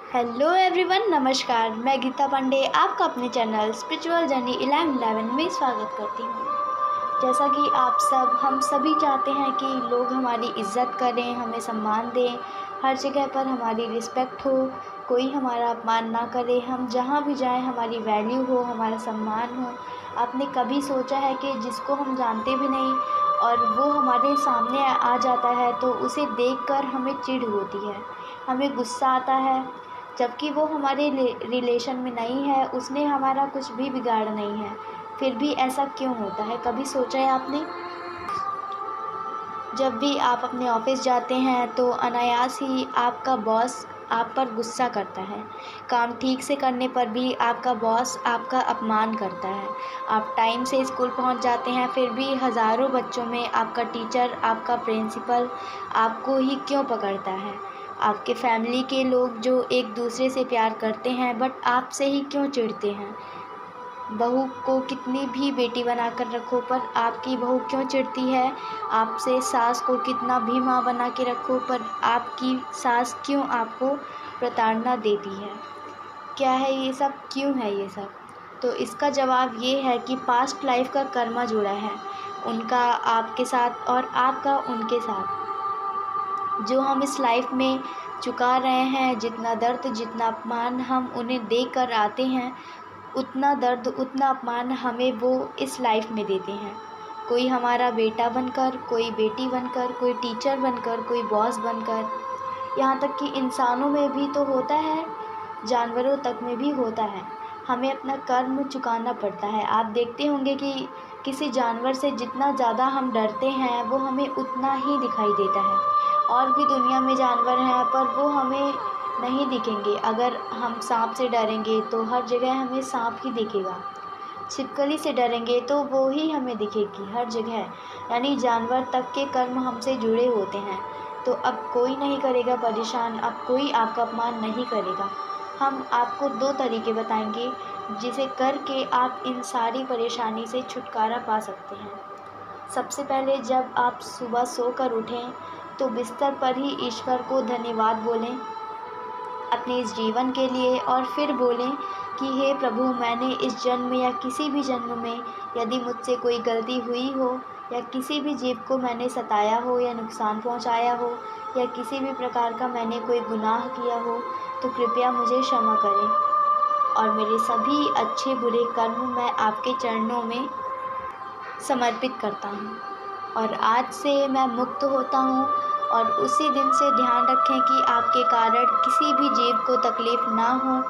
Hello everyone, नमस्कार। मैं गीता पांडे आपका अपने चैनल स्पिरिचुअल जर्नी 1111 में स्वागत करती हूँ। जैसा कि हम सभी चाहते हैं कि लोग हमारी इज़्ज़त करें, हमें सम्मान दें, हर जगह पर हमारी रिस्पेक्ट हो, कोई हमारा अपमान ना करे, हम जहाँ भी जाएं हमारी वैल्यू हो, हमारा सम्मान हो। आपने कभी सोचा है कि जिसको हम जानते भी नहीं और वो हमारे सामने आ जाता है तो उसे देखकर हमें चिढ़ होती है, हमें गुस्सा आता है, जबकि वो हमारे रिलेशन में नहीं है, उसने हमारा कुछ भी बिगाड़ा नहीं है, फिर भी ऐसा क्यों होता है? कभी सोचा है आपने? जब भी आप अपने ऑफिस जाते हैं तो अनायास ही आपका बॉस आप पर गुस्सा करता है। काम ठीक से करने पर भी आपका बॉस आपका अपमान करता है। आप टाइम से स्कूल पहुंच जाते हैं, फिर भी हज़ारों बच्चों में आपका टीचर, आपका प्रिंसिपल आपको ही क्यों पकड़ता है? आपके फैमिली के लोग जो एक दूसरे से प्यार करते हैं बट आपसे ही क्यों चिढ़ते हैं? बहू को कितनी भी बेटी बनाकर रखो पर आपकी बहू क्यों चिढ़ती है आपसे? सास को कितना भी माँ बना के रखो पर आपकी सास क्यों आपको प्रताड़ना देती है? क्या है ये सब? क्यों है ये सब? तो इसका जवाब ये है कि पास्ट लाइफ का कर्मा जुड़ा है, उनका आपके साथ और आपका उनके साथ। जो हम इस लाइफ में चुका रहे हैं, जितना दर्द, जितना अपमान हम उन्हें देख कर आते हैं, उतना दर्द, उतना अपमान हमें वो इस लाइफ में देते हैं। कोई हमारा बेटा बनकर, कोई बेटी बनकर, कोई टीचर बनकर, कोई बॉस बनकर, यहाँ तक कि इंसानों में भी तो होता है, जानवरों तक में भी होता है। हमें अपना कर्म चुकाना पड़ता है। आप देखते होंगे कि किसी जानवर से जितना ज़्यादा हम डरते हैं वो हमें उतना ही दिखाई देता है। और भी दुनिया में जानवर हैं पर वो हमें नहीं दिखेंगे। अगर हम सांप से डरेंगे तो हर जगह हमें सांप ही दिखेगा। छिपकली से डरेंगे तो वो ही हमें दिखेगी हर जगह। यानी जानवर तक के कर्म हमसे जुड़े होते हैं। तो अब कोई नहीं करेगा परेशान, अब कोई आपका अपमान नहीं करेगा। हम आपको 2 तरीके बताएंगे जिसे करके आप इन सारी परेशानी से छुटकारा पा सकते हैं। सबसे पहले, जब आप सुबह सोकर उठें तो बिस्तर पर ही ईश्वर को धन्यवाद बोलें अपने इस जीवन के लिए, और फिर बोलें कि हे प्रभु, मैंने इस जन्म या किसी भी जन्म में यदि मुझसे कोई गलती हुई हो या किसी भी जीव को मैंने सताया हो या नुकसान पहुंचाया हो या किसी भी प्रकार का मैंने कोई गुनाह किया हो तो कृपया मुझे क्षमा करें, और मेरे सभी अच्छे बुरे कर्म मैं आपके चरणों में समर्पित करता हूँ और आज से मैं मुक्त होता हूँ। और उसी दिन से ध्यान रखें कि आपके कारण किसी भी जीव को तकलीफ़ ना हो,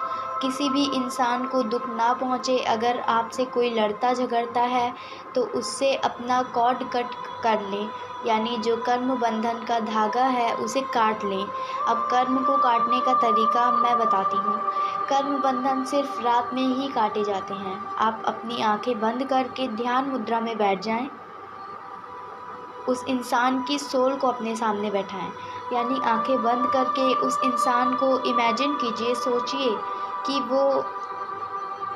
किसी भी इंसान को दुख ना पहुँचे। अगर आपसे कोई लड़ता झगड़ता है तो उससे अपना कॉर्ड कट कर लें, यानी जो कर्म बंधन का धागा है उसे काट लें। अब कर्म को काटने का तरीका मैं बताती हूँ। कर्म बंधन सिर्फ रात में ही काटे जाते हैं। आप अपनी आंखें बंद करके ध्यान मुद्रा में बैठ जाएं। उस इंसान की सोल को अपने सामने बैठाएं, यानी आंखें बंद करके उस इंसान को इमेजिन कीजिए, सोचिए कि वो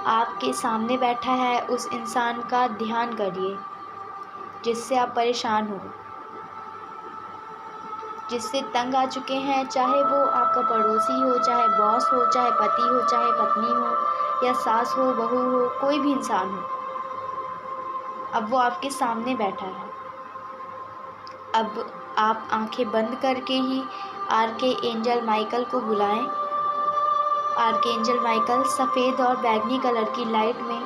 आपके सामने बैठा है। उस इंसान का ध्यान करिए जिससे आप परेशान हो, जिससे तंग आ चुके हैं, चाहे वो आपका पड़ोसी हो, चाहे बॉस हो, चाहे पति हो, चाहे पत्नी हो, या सास हो, बहू हो, कोई भी इंसान हो। अब वो आपके सामने बैठा है। अब आप आंखें बंद करके ही आर्के एंजल माइकल को बुलाएं। आर्के एंजल माइकल सफ़ेद और बैंगनी कलर की लाइट में,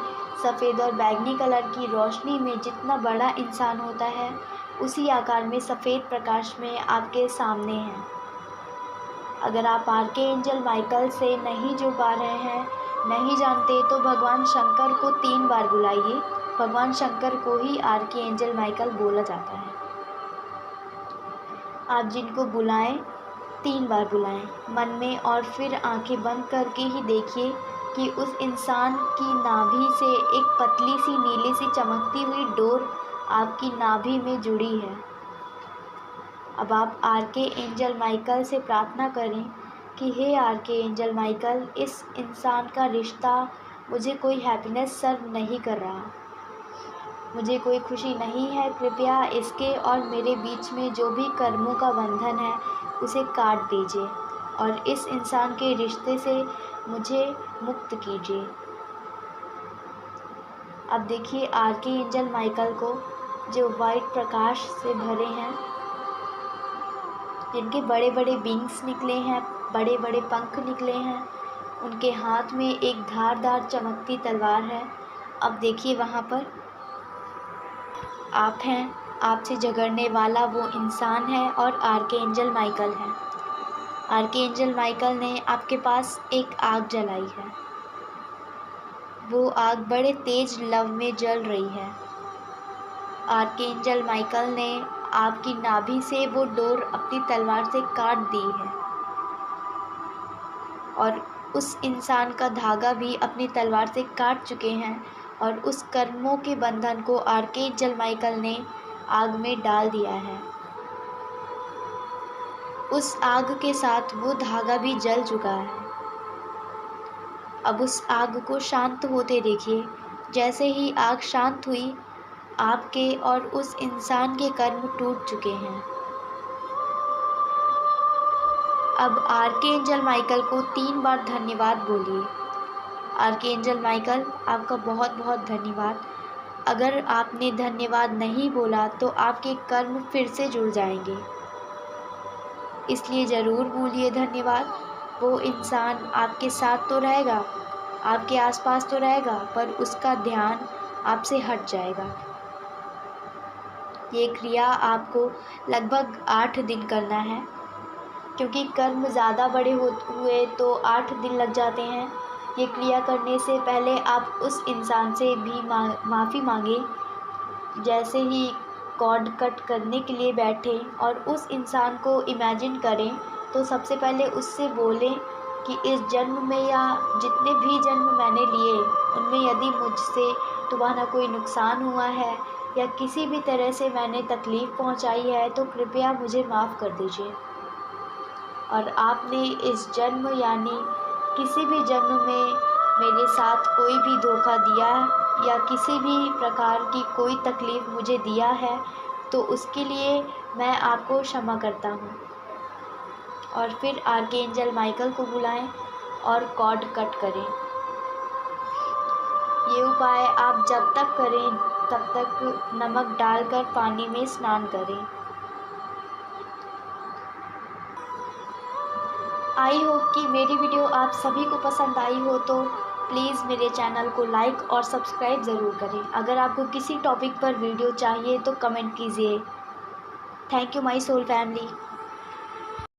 सफ़ेद और बैंगनी कलर की रोशनी में, जितना बड़ा इंसान होता है उसी आकार में सफ़ेद प्रकाश में आपके सामने हैं। अगर आप आर्के एंजल माइकल से नहीं जुड़ पा रहे हैं, नहीं जानते, तो भगवान शंकर को 3 बार बुलाइए। भगवान शंकर को ही आर्के एंजल माइकल बोला जाता है। आप जिनको बुलाएं 3 बार बुलाएं मन में, और फिर आंखें बंद करके ही देखिए कि उस इंसान की नाभि से एक पतली सी नीली सी चमकती हुई डोर आपकी नाभि में जुड़ी है। अब आप आर्के एंजल माइकल से प्रार्थना करें कि हे आर्के एंजल माइकल, इस इंसान का रिश्ता मुझे कोई हैप्पीनेस सर्व नहीं कर रहा, मुझे कोई खुशी नहीं है। कृपया इसके और मेरे बीच में जो भी कर्मों का बंधन है उसे काट दीजिए। और इस इंसान के रिश्ते से मुझे मुक्त कीजिए। अब देखिए आर्की एंजल माइकल को, जो वाइट प्रकाश से भरे हैं, जिनके बड़े बड़े विंग्स निकले हैं, बड़े बड़े पंख निकले हैं, उनके हाथ में एक धारदार चमकती तलवार है। अब देखिए वहाँ पर आप हैं, आपसे झगड़ने वाला वो इंसान है और आर्कएंजल माइकल है। आर्कएंजल माइकल ने आपके पास एक आग जलाई है। वो आग बड़े तेज लव में जल रही है। आर्कएंजल माइकल ने आपकी नाभि से वो डोर अपनी तलवार से काट दी है और उस इंसान का धागा भी अपनी तलवार से काट चुके हैं और उस कर्मों के बंधन को आर्कएंजल माइकल ने आग में डाल दिया है। उस आग के साथ वो धागा भी जल चुका है। अब उस आग को शांत होते देखिए। जैसे ही आग शांत हुई, आपके और उस इंसान के कर्म टूट चुके हैं। अब आर्कएंजल माइकल को 3 बार धन्यवाद बोलिए। आर्कएंजल माइकल, आपका बहुत बहुत धन्यवाद। अगर आपने धन्यवाद नहीं बोला तो आपके कर्म फिर से जुड़ जाएंगे, इसलिए ज़रूर बोलिए धन्यवाद। वो इंसान आपके साथ तो रहेगा, आपके आसपास तो रहेगा, पर उसका ध्यान आपसे हट जाएगा। ये क्रिया आपको लगभग 8 दिन करना है, क्योंकि कर्म ज़्यादा बड़े हुए तो 8 दिन लग जाते हैं। ये क्रिया करने से पहले आप उस इंसान से भी माफ़ी मांगे। जैसे ही कॉर्ड कट करने के लिए बैठे और उस इंसान को इमेजिन करें, तो सबसे पहले उससे बोलें कि इस जन्म में या जितने भी जन्म मैंने लिए, उनमें यदि मुझसे तुम्हारा कोई नुकसान हुआ है या किसी भी तरह से मैंने तकलीफ़ पहुंचाई है, तो कृपया मुझे माफ़ कर दीजिए। और आपने इस जन्म यानी किसी भी जन्म में मेरे साथ कोई भी धोखा दिया या किसी भी प्रकार की कोई तकलीफ़ मुझे दिया है, तो उसके लिए मैं आपको क्षमा करता हूँ। और फिर आर्कएंजल माइकल को बुलाएं और कॉर्ड कट करें। ये उपाय आप जब तक करें तब तक नमक डालकर पानी में स्नान करें। आई होप कि मेरी वीडियो आप सभी को पसंद आई हो, तो प्लीज़ मेरे चैनल को लाइक और सब्सक्राइब ज़रूर करें। अगर आपको किसी टॉपिक पर वीडियो चाहिए तो कमेंट कीजिए। Thank you my soul family.